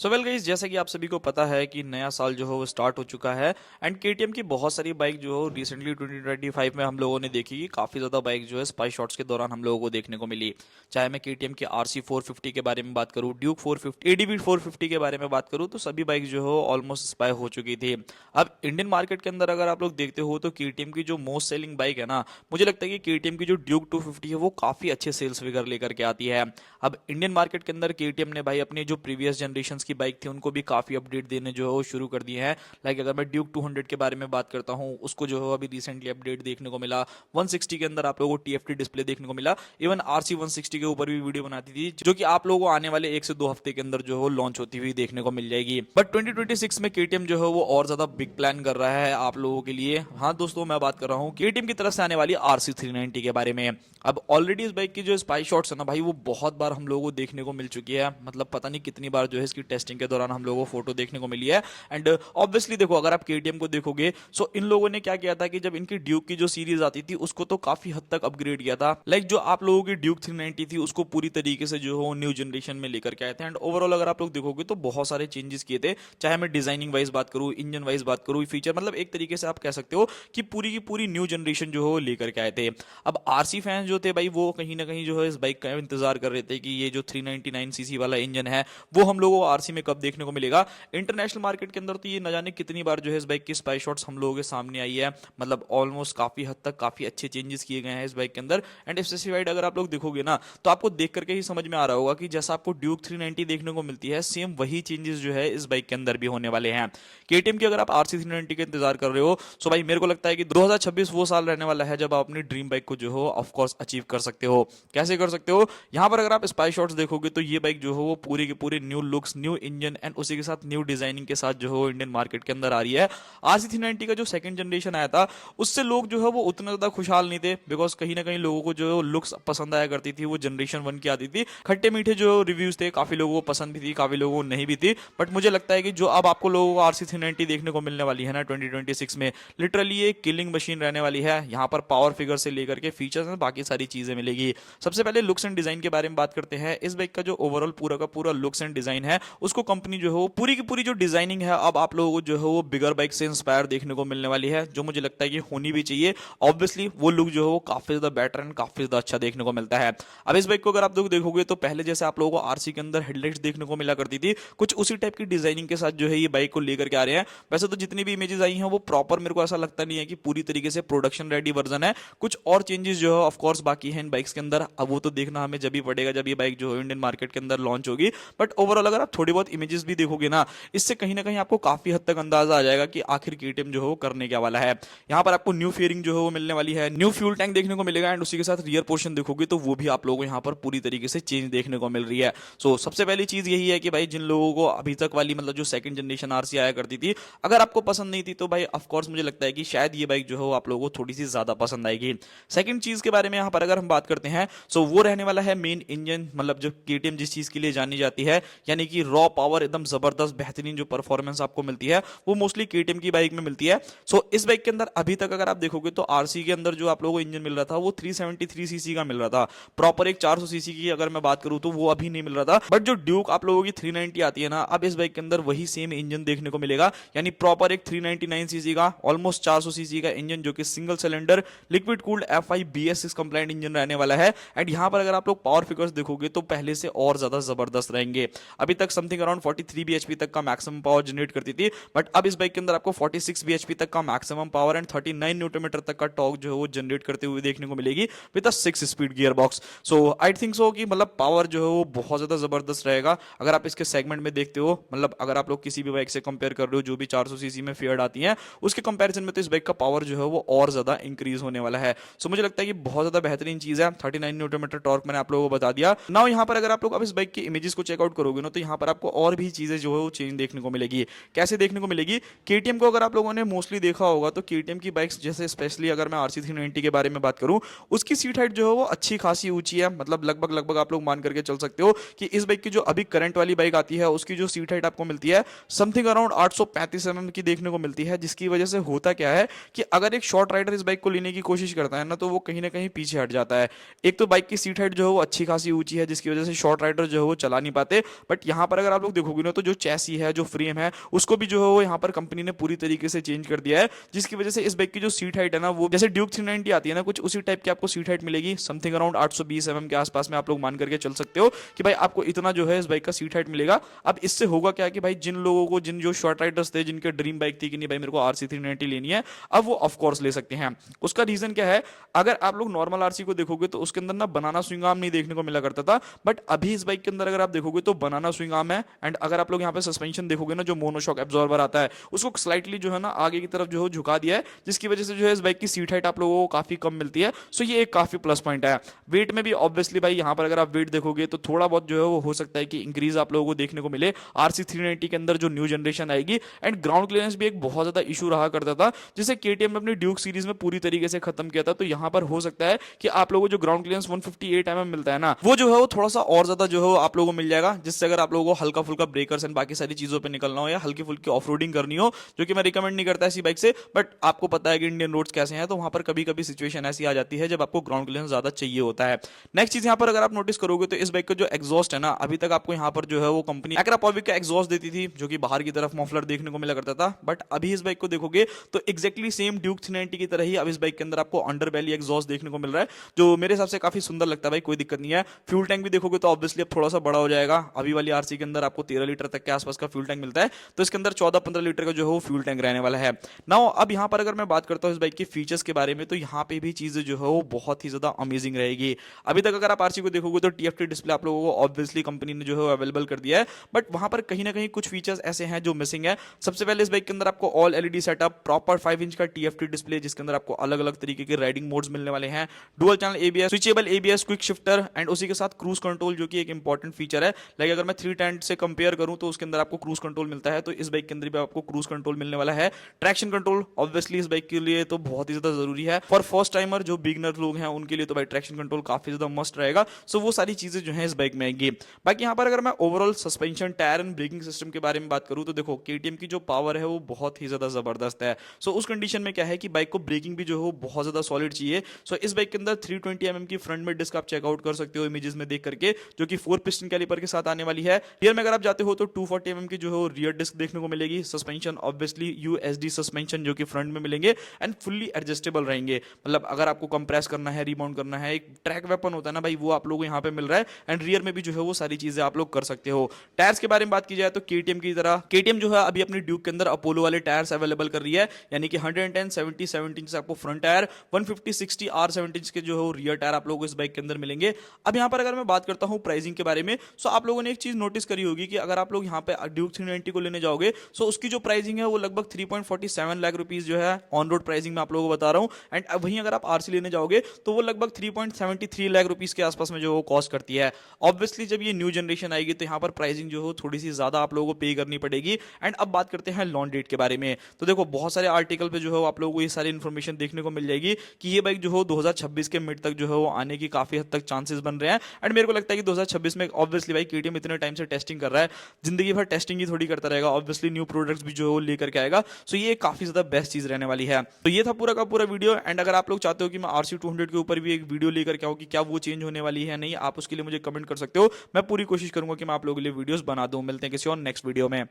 So well guys, जैसा कि आप सभी को पता है कि नया साल जो है वो स्टार्ट हो चुका है एंड केटीएम की बहुत सारी बाइक जो है रिसेंटली 2025 में हम लोगों ने देखी कि काफ़ी ज़्यादा बाइक जो है स्पाई शॉट्स के दौरान हम लोगों को देखने को मिली। चाहे मैं केटीएम के आरसी 450 के बारे में बात करूँ, ड्यूक 450, एडीवी 450 के बारे में बात करूँ, तो सभी बाइक जो है ऑलमोस्ट स्पाई हो चुकी थी। अब इंडियन मार्केट के अंदर अगर आप लोग देखते हो तो केटीएम की जो मोस्ट सेलिंग बाइक है ना, मुझे लगता है कि केटीएम की जो ड्यूक 250 है वो काफ़ी अच्छे सेल्स फिगर लेकर के आती है। अब इंडियन मार्केट के अंदर केटीएम ने भाई अपनी जो प्रीवियस जनरेशन की बाइक थी उनको भी काफ़ी अपडेट देने जो है वो शुरू कर दिए हैं। लाइक अगर मैं ड्यूक 200 के बारे में बात करता हूँ, उसको जो है अभी रिसेंटली अपडेट देखने को मिला। 160 के अंदर आप लोगों को टीएफटी डिस्प्ले देखने को मिला। इवन आरसी 160 के ऊपर भी वीडियो बनाती थी जो कि आप लोगों को आने वाले 1 से 2 हफ्ते के अंदर जो है लॉन्च होती हुई देखने को मिल जाएगी। बट 2026 में केटीएम जो है वो और ज्यादा बिग प्लान कर रहा है आप लोगों के लिए। हाँ दोस्तों, मैं बात कर रहा हूँ केटीएम की तरफ से आने वाली आरसी 390 के बारे में। अब ऑलरेडी इस बाइक की जो स्पाई शॉट्स है ना भाई, वो बहुत बार हम लोगों को देखने को मिल चुकी है। मतलब पता नहीं कितनी बार जो है इसकी टेस्टिंग के दौरान हम लोगों को फोटो देखने को मिली है। एंड ऑब्वियसली देखो, अगर आप केटीएम को देखोगे सो इन लोगों ने क्या किया था कि जब इनकी ड्यूक की जो सीरीज आती थी उसको तो काफी हद तक अपग्रेड किया था। लाइक जो आप लोगों की ड्यूक 390 थी उसको पूरी तरीके से जो है न्यू जनरेशन में लेकर के आए थे। एंड ओवरऑल अगर आप लोग देखोगे तो बहुत सारे चेंजेस किए थे। चाहे मैं डिजाइनिंग वाइज बात करूँ, इंजन वाइज बात करूँ, फीचर, मतलब एक तरीके से आप कह सकते हो कि पूरी की पूरी न्यू जनरेशन जो है वो लेकर के आए थे। अब आरसी फैंस जो थे भाई, वो कहीं ना कहीं जो है इस बाइक का इंतजार कर रहे थे कि ये जो 399 सीसी वाला इंजन है वो हम लोगों को आरसी में कब देखने को मिलेगा। इंटरनेशनल मार्केट के अंदर तो ये न जाने कितनी बार जो है इस बाइक की स्पाई शॉट्स हम लोगों के सामने आई है। मतलब ऑलमोस्ट काफी हद तक काफी अच्छे चेंजेस किए गए हैं इस बाइक के अंदर। एंड स्पेसिफाइड अगर आप लोग देखोगे ना तो आपको देख करके ही समझ में आ रहा होगा कि जैसा आपको ड्यूक 390 देखने को मिलती है, सेम वही चेंजेस जो है इस बाइक के अंदर भी होने वाले हैं। केटीएम की अगर आप आरसी 390 का इंतजार कर रहे हो सो भाई मेरे को लगता है कि 2026 वो साल रहने वाला है जब आप अपनी ड्रीम बाइक को जो हो ऑफ कोर्स अचीव कर सकते हो। कैसे कर सकते हो? यहाँ पर अगर आप स्पाई शॉट्स देखोगे तो ये बाइक जो है वो पूरी की पूरी new looks, new engine and उसी के साथ न्यू डिजाइनिंग के साथ जो है इंडियन मार्केट के अंदर आ रही है। आरसी 390 का जो सेकंड जनरेशन आया था उससे लोग जो है वो उतना ज्यादा खुशहाल नहीं थे, बिकॉज कहीं ना कहीं लोगों को जो लुक्स पसंद आया करती थी वो जनरेशन 1 की आती थी। खट्टे मीठे जो रिव्यूज थे, काफी लोगों को पसंद भी थी, काफी लोगों को नहीं भी थी। बट मुझे लगता है कि जो अब आपको लोगों को आरसी 390 देखने को मिलने वाली है ना 2026 में, लिटरली ये किलिंग मशीन रहने वाली है। यहाँ पर पावर फिगर से लेकर के फीचर्स में बाकी सारी चीजें मिलेगी। सबसे पहले लुक्स एंड डिजाइन के बारे में बात करते हैं। इस बाइक का जो ओवरऑल पूरा का पूरा लुक्स एंड डिजाइन है उसको कंपनी जो है वो पूरी की पूरी जो डिजाइनिंग है अब आप लोगों को जो है वो बिगर बाइक से इंस्पायर देखने को मिलने वाली है, जो मुझे लगता है कि होनी भी चाहिए। ऑब्वियसली वो लुक जो है वो काफी ज्यादा बेटर एंड काफी ज्यादा अच्छा देखने को मिलता है। अब इस बाइक को अगर आप लोग देखोगे तो पहले जैसे आप लोगों को आरसी के अंदर हेडलाइट्स देखने को मिला करती थी, कुछ उसी टाइप की डिजाइनिंग के साथ जो है ये बाइक को लेकर के आ रहे हैं। वैसे तो जितनी भी इमेजेस आई हैं वो प्रॉपर मेरे को ऐसा लगता नहीं है कि पूरी तरीके से प्रोडक्शन रेडी वर्जन है। कुछ और चेंजेस जो है ऑफ कोर्स बाकी हैं इन बाइक्स के अंदर। अब वो तो देखना हमें जब भी पड़ेगा जब ये बाइक जो है इंडियन मार्केट के अंदर लॉन्च होगी। बट ओवरऑल अगर आप थोड़ी बहुत इमेजेस भी देखोगे ना, इससे कहीं ना कहीं आपको काफी हद तक अंदाजा आ जाएगा कि आखिर केटीएम जो है वो करने क्या वाला है। यहाँ पर आपको न्यू फेयरिंग जो है वो मिलने वाली है, न्यू फ्यूल टैंक देखने को मिलेगा एंड उसी के साथ रियर पोर्शन देखोगे तो वो भी आप लोगों को यहाँ पर पूरी तरीके से चेंज देखने को मिल रही है। सो सबसे पहली चीज यही है कि भाई जिन लोगों को अभी तक वाली मतलब जो सेकंड जनरेशन आरसी आया करती थी, अगर आपको पसंद नहीं थी तो भाई ऑफ कोर्स मुझे लगता है कि शायद ये बाइक जो है आप लोगों को थोड़ी सी ज्यादा पसंद आएगी। सेकंड चीज के बारे में यहाँ पर अगर हम बात करते हैं सो वो रहने वाला है मेन इंजन। मतलब जो केटीएम जिस चीज के लिए जानी जाती है, यानी कि रॉ पावर, एकदम जबरदस्त बेहतरीन जो परफॉर्मेंस आपको मिलती है वो मोस्टली केटीएम की बाइक में मिलती है। सो इस बाइक के अंदर अभी तक अगर आप देखोगे तो आरसी के अंदर जो आप लोगों को इंजन मिल रहा था वो 373 सीसी का मिल रहा था। प्रॉपर एक 400 सीसी की अगर मैं बात करूं तो वो अभी नहीं मिल रहा था। बट जो ड्यूक आप लोगों की 390 आती है ना, अब इस बाइक के अंदर वही सेम इंजन देखने को मिलेगा, यानी प्रॉपर एक 399 सीसी का ऑलमोस्ट 400 सीसी का इंजन जो कि single cylinder liquid cooled F5 BS6 complaint engine रहने वाला है। एंड यहाँ पर अगर आप लोग पावर फिगर्स देखोगे तो पहले से और ज्यादा जबरदस्त रहेंगे। अभी तक समथिंग अराउंड 43 bhp तक का मैक्सिमम पावर जनरेट करती थी, बट अब इस बाइक के अंदर आपको 46 bhp तक का maximum power and 39 newton metre तक का टॉर्क जो है वो जनरेट करते हुए देखने को मिलेगी with a 6 speed gear box. So I think so कि मतलब पावर जो है वो बहुत ज्यादा जबरदस्त रहेगा। अगर आप इसके सेगमेंट में देखते हो, मतलब अगर आप लोग किसी भी बाइक से कंपेयर कर रहे हो जो भी 400 सीसी में फियर्ड आती है उसके कंपैरिजन में, तो इस बाइक का पावर जो है वो और ज्यादा इंक्रीज होने वाला है। सो मुझे लगता है कि बहुत ज्यादा बेहतरीन चीज है। 39 न्यूटन मीटर टॉर्क मैंने आप लोगों को बता दिया। नाउ यहाँ पर अगर आप लोग अब इस बाइक की इमेजेस को चेकआउट करोगे ना तो यहाँ पर आपको और भी चीजें जो है वो चेंज देखने को मिलेगी। कैसे देखने को मिलेगी? केटीएम को अगर आप लोगों ने मोस्टली देखा होगा तो केटीएम की बाइक्स जैसे स्पेशली अगर मैं आरसी 390 के बारे में बात करूं, उसकी सीट हाइट जो है वो अच्छी खासी ऊंची है। मतलब लगभग लगभग आप लोग मान करके चल सकते हो कि इस बाइक की जो अभी करंट वाली बाइक आती है उसकी जो सीट हाइट आपको मिलती है समथिंग अराउंड 835 mm की देखने को मिलती है। जिसकी वजह से होता क्या है कि अगर एक शॉर्ट राइडर इस बाइक को लेने की कोशिश करता है ना तो वो कहीं ना कहीं पीछे हट जाता है। एक तो बाइक की सीट हाइट जो है वो अच्छी खासी ऊंची है जिसकी वजह से शॉर्ट राइडर जो है वो चला नहीं पाते। बट यहाँ पर अगर अगर आप लोग देखोगे ना तो जो चैसी है, जो फ्रेम है, उसको भी जो है वो यहाँ पर कंपनी ने पूरी तरीके से चेंज कर दिया है, जिसकी वजह से इस बाइक की जो सीट हाइट है ना, वो जैसे ड्यूक 390 आती है ना, कुछ उसी टाइप की आपको सीट हाइट मिलेगी। समथिंग अराउंड 820 mm के आसपास में आप लोग मान करके चल सकते हो कि भाई आपको इतना जो है इस बाइक का सीट हाइट मिलेगा। अब इससे होगा क्या कि भाई जिन लोगों को, जिन जो शॉर्ट राइडर्स थे, जिनके ड्रीम बाइक थी कि नहीं भाई मेरे को आरसी 390 लेनी है, अब वो ऑफ कोर्स ले सकते हैं। उसका रीजन क्या है, अगर आप लोग नॉर्मल आरसी को देखोगे तो उसके अंदर ना बनाना स्विंग आर्म नहीं देखने को मिला करता था, बट अभी इस बाइक के अंदर अगर आप देखोगे तो बनाना स्विंग आर्म है। एंड अगर आप लोग यहाँ पे सस्पेंशन देखोगे ना, जो मोनोशॉक एब्जॉर्बर आता है उसको स्लाइटली जो है ना आगे की तरफ जो है झुका दिया है, जिसकी वजह से जो है इस बाइक की सीट हाइट आप लोगों को काफी कम मिलती है। सो ये एक काफी प्लस पॉइंट है। वेट में भी ऑब्वियसली भाई यहाँ पर अगर आप वेट देखोगे तो थोड़ा बहुत जो है वो हो सकता है कि इंक्रीज आप लोगों को देखने को मिले आरसी 390 के अंदर जो न्यू जनरेशन आएगी। एंड ग्राउंड क्लियरेंस भी एक बहुत ज्यादा इशू रहा करता था, जिसे केटीएम ने अपनी ड्यूक सीरीज में पूरी तरीके से खत्म किया था। तो यहाँ पर हो सकता है कि आप लोगों को जो ग्राउंड क्लियरेंस 158 मिलता है ना, वो जो है वो थोड़ा सा और ज्यादा जो है आप लोगों को मिल जाएगा, जिससे अगर आप लोगों को हल्का फुल्का ब्रेकर्स एंड बाकी सारी चीजों पे निकलना हो या हल्की फुल्की ऑफ रोडिंग करनी हो, जो कि मैं रिकमेंड नहीं करता ऐसी बाइक से, बट आपको पता है कि इंडियन रोड्स कैसे हैं, तो वहां पर कभी कभी सिचुएशन ऐसी आ जाती है जब आपको ग्राउंड क्लियरेंस ज्यादा चाहिए होता है। नेक्स्ट चीज यहाँ पर अगर आप नोटिस करोगे तो इस बाइक का जो एग्जॉस्ट है ना, अभी तक आपको यहाँ पर जो है वो कंपनी एक्रापॉविक का एग्जॉस्ट देती थी, जो कि बाहर की तरफ मफलर देखने को मिला करता था। बट अभी इस बाइक को देखोगे तो एक्जैक्टली सेम ड्यूक 390 की तरह ही अब इस बाइक के अंदर आपको अंडर बैली एग्जॉस्ट देखने को मिल रहा है, जो मेरे हिसाब से काफी सुंदर लगता है भाई, कोई दिक्कत नहीं है। फ्यूल टैंक भी देखोगे तो ऑब्वियसली अब थोड़ा सा बड़ा हो जाएगा। अभी वाली आरसी के अंदर आपको 13 लीटर तक के आसपास का फ्यूल टैंक मिलता है, तो इसके अंदर 14-15 लीटर का जो है वो फ्यूल टैंक रहने वाला है। नाउ अब यहाँ पर अगर मैं बात करता हूँ इस बाइक के फीचर्स के बारे में, तो यहाँ पे भी चीजें जो है वो बहुत ही ज्यादा अमेजिंग रहेगी। अभी तक अगर आप आरसी को देखोगे तो टीएफटी डिस्प्ले आप लोगों को ऑब्वियसली कंपनी ने जो है अवेलेबल कर दिया है, बट वहां पर कहीं ना कहीं कुछ फीचर्स ऐसे हैं जो मिसिंग है। सबसे पहले इस बाइक के अंदर आपको all LED setup, proper 5 inch का टीएफटी डिस्प्ले, जिसके अंदर आपको अलग अलग तरीके के राइडिंग मोड्स मिलने वाले हैं, dual channel ABS, switchable ABS, quick shifter, and उसी के साथ क्रूज कंट्रोल, जो कि एक इंपॉर्टेंट फीचर है। लाइक अगर मैं 310 से कंपेयर करूं तो उसके अंदर आपको क्रूज कंट्रोल मिलता है, तो इस बाइक के अंदर भी आपको क्रूज कंट्रोल मिलने वाला है। ट्रैक्शन कंट्रोल ऑब्वियसली इस बाइक के लिए तो बहुत ही ज्यादा जरूरी है। फॉर फर्स्ट टाइमर जो बिगनर लोग हैं उनके लिए तो भाई ट्रैक्शन कंट्रोल काफी ज्यादा मस्ट रहेगा। सो वो सारी चीजें जो है इस बाइक में आएंगी। बाकी यहाँ पर अगर मैं overall suspension, tyre and braking system के बारे में बात करूं तो देखो केटीएम की जो पावर है वो बहुत ही ज्यादा जबरदस्त है। सो उस कंडीशन में क्या है कि बाइक को ब्रेकिंग भी जो है बहुत ज्यादा सॉलिड चाहिए। सो इस बाइक के अंदर 320 की फ्रंट में डिस्क आप चेकआउट कर सकते हो इमेजेस में देख करके, जो कि 4 पिस्टन कैलिपर के साथ आने वाली है। रियर में अगर आप जाते हो तो 240 की जो है रियर डिस्क देखने को मिलेगी। सस्पेंशन ऑब्वियसली यूएसडी सस्पेंशन जो कि फ्रंट में मिलेंगे एंड फुल्ली एडजस्टेबल रहेंगे। मतलब अगर आपको कंप्रेस करना है, रिमाउंट करना है, एक ट्रैक वेपन होता है ना भाई, वो आप लोगों को यहाँ पे मिल रहा है। एंड रियर में भी जो है वो सारी चीजें आप लोग कर सकते हो। टायर्स के बारे में बात की जाए तो केटीएम की तरह केटीएम जो है अभी अपनी ड्यूक के अंदर अपोलो वाले टायर्स अवेलेबल कर रही है, यानी कि 110 70 17 इंच आपको फ्रंट टायर, 150 60 R17 इंच के जो है रियर टायर आप लोगों को इस बाइक के अंदर मिलेंगे। अब यहाँ पर अगर मैं बात करता हूँ प्राइसिंग के बारे में, सो आप लोगों ने एक चीज नोटिस करी होगी कि अगर आप लोग यहाँ पे ड्यूक 390 को लेने जाओगे सो उसकी जो प्राइसिंग है वो लगभग 3.47 लाख रुपीस जो है ऑन रोड प्राइसिंग में आप लोगों को बता रहा हूँ। एंड वहीं अगर आप आरसी लेने जाओगे तो वो लगभग 3.73 लाख रुपीस के आसपास में जो वो कॉस्ट करती है। ऑब्वियसली जब ये न्यू जनरेशन आएगी तो यहाँ पर प्राइसिंग जो है थोड़ी सी ज्यादा आप लोगों को पे करनी पड़ेगी। एंड अब बात करते हैं लॉन्च डेट के बारे में, तो देखो बहुत सारे आर्टिकल पे जो है आप लोगों को ये सारी इन्फॉर्मेशन देखने को मिल जाएगी कि ये बाइक जो है 2026 के मिड तक जो है वो आने की काफी हद तक चांसेस बन रहे हैं। एंड मेरे को लगता है कि 2026 में ऑब्वियसली भाई केटीएम इतने टाइम से टेस्टिंग कर रहा है, जिंदगी भर टेस्टिंग ही थोड़ी करता रहेगा, ऑब्वियसली न्यू प्रोडक्ट्स भी जो है वो लेकर के आएगा। सो ये काफी ज्यादा बेस्ट चीज रहने वाली है। तो ये था पूरा का पूरा वीडियो। एंड अगर आप लोग चाहते हो कि मैं आरसी 200 के ऊपर भी एक वीडियो लेकर के आऊँ कि क्या वो चेंज होने वाली है नहीं, आप उसके लिए मुझे कमेंट कर सकते हो। मैं पूरी कोशिश करूंगा कि मैं आप लोगों के लिए वीडियोस बना दूं। मिलते हैं किसी और नेक्स्ट वीडियो में।